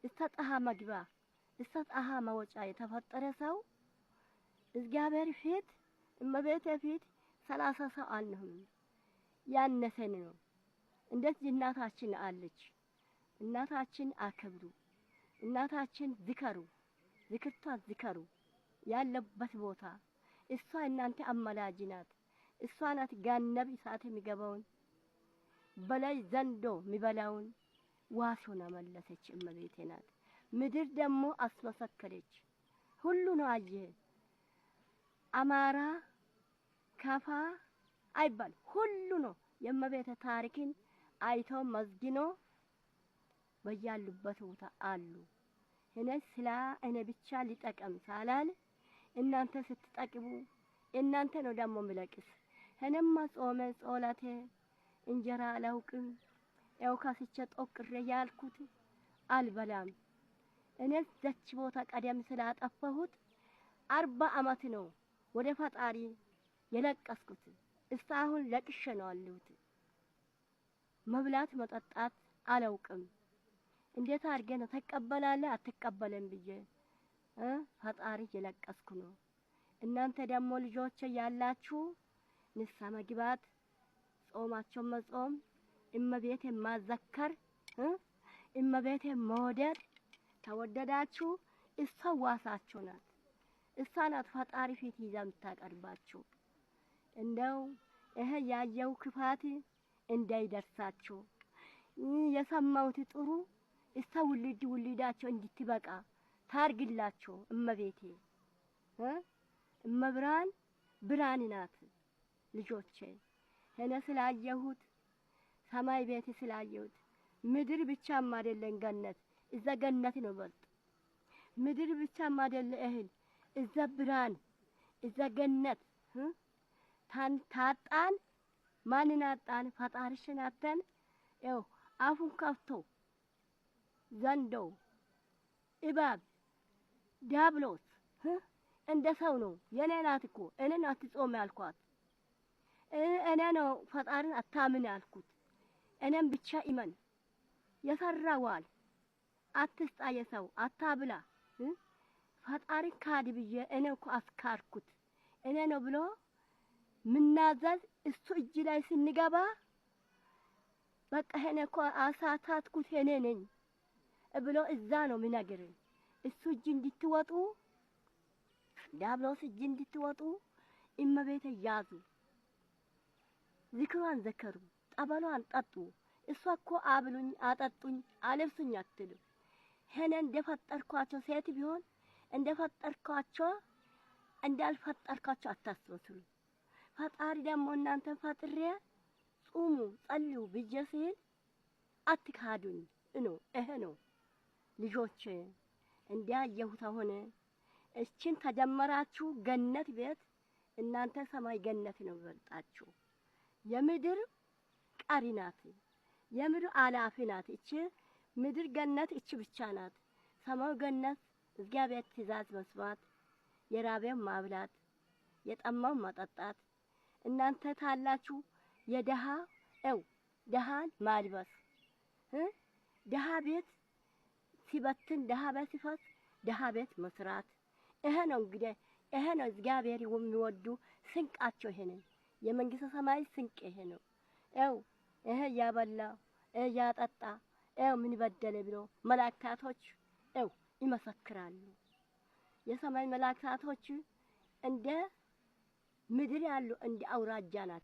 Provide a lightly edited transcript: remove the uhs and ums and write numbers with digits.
እስተጣሃ መግባ እስተጣሃ መውጫ የተፈጠረ ሰው እግዚአብሔር ፊት እመቤቴ ፊት 30 ሰው አንሆንም ያነሰን ነው እንደዚህ እናታችን አለች እናታችን አከብሩ እናታችን ዝከሩ ዝክርቷ ዝከሩ ያለበት ቦታ እሷ እናንተ አመላጅናት እሷ ናት ጋነብ እሳት የሚገባውን በላይ ዘንዶ የሚበላውን ዋሶና መለሰች እመቤቴ ናት ምድር ደግሞ አስመሰከረች ሁሉ ነው አየ አማራ ካፋ አይባል ሁሉ ነው የእመቤቴ ታሪክን አይቶ መዝግኖ በያሉበት ቦታ አሉ እኔ ብቻ ሊጠቀም ሳላል እናንተ ስትጠቅሙ እናንተ ነው ደግሞ ምለቅስ እኔማ ጾመ ጾላቴ እንጀራ አላውቅም ያው ካስቸ ጦቅሬ ያልኩት አልበላም እኔ ዘች ቦታ ቀደም ስላጠፋሁት 40 አመት ነው ወደ ፈጣሪ የለቀስኩት እስካሁን ለቅሼ ነው አለሁት መብላት መጠጣት አላውቅም እንዴት አድርገህ ነው ተቀበላለህ አትቀበለም ብዬ ፈጣሪ የለቀስኩ ነው እናንተ ደግሞ ልጆች ያላችሁ ንሳ መግባት ጾማቸው መጾም እመቤቴ ማዘከር እመቤቴ መውደድ ተወደዳችሁ እሷ ዋሳችሁ ናት እሷ ናት ፈጣሪ ፊት ይዛ የምታቀርባችሁ እንደው ይሄ ያየው ክፋት እንዳይደርሳችሁ የሰማውት ጥሩ እሷ ውልዳቸው እንድትበቃ ታርግላችሁ እመቤቴ እመብራን ብርሃን ናት ልጆቼ እኔ ስላየሁት ሰማይ ቤት ስላየሁት ምድር ብቻም አይደለም ገነት እዛ ገነት ነው በልጥ ምድር ብቻም አይደለም እህል እዛ ብርሃን እዛ ገነት ታጣን ማንን አጣን ፈጣሪሽን አጣን ያው አፉን ከፍቶ ዘንዶ እባብ ዲያብሎስ እንደ ሰው ነው የኔ ናት እኮ እኔ ናት ጾም ያልኳት እኔ ነው ፈጣሪን አታምን ያልኩት እኔም ብቻ ኢማን የሰራዋል አትስጣ የሰው አታብላ ፈጣሪ ካድ ብዬ እኔ እኮ አስካርኩት እኔ ነው ብሎ ምናዘዝ እሱ እጅ ላይ ስንገባ በቃ እኔ እኮ አሳታትኩት እኔ ነኝ ብሎ እዛ ነው ምነግረኝ እሱ እጅ እንድትወጡ ዲያብሎስ እጅ እንድትወጡ እመቤቴ ያዙ ዝክሯን ዘከሩ ጠበሏን ጠጡ እሷ እኮ አብሉኝ አጠጡኝ አለብሱኝ አትሉ ሄነ እንደፈጠርኳቸው ሴት ቢሆን እንደፈጠርኳቸው እንዳልፈጠርኳቸው አታስመስሉ ፈጣሪ ደግሞ እናንተ ፈጥሬ ጾሙ ጸልዩ ብጀሲል አትካዱኝ እሄ ነው ልጆቼ እንዲያየሁት ሆነ እቺን ተጀመራችሁ ገነት ቤት እናንተ ሰማይ ገነት ነው ወጣችሁ የምድር ቀሪ ናት የምድር አላፊ ናት እቺ ምድር ገነት እቺ ብቻ ናት ሰማው ገነት እግዚአብሔር ትእዛዝ መስማት የራበው ማብላት የጠማው ማጠጣት እናንተ ታላችሁ ደሃን ማልበስ ደሃ ቤት ሲበትን ደሃ ቤት ሲፈስ ደሃ ቤት መስራት ይሄ ነው እንግዲህ ይሄ ነው እግዚአብሔር የሚወዱ ስንቃቸው ይሄ ነው የመንግስተ ሰማይ ስንቅ ይሄ ነው ይሄ ያበላ ያጠጣ ምን በደለ ብሎ መላእክታቶች ይመሰክራሉ የሰማይ መላእክታቶች እንደ ምድር ያሉ እንደ አውራጃ ናቸው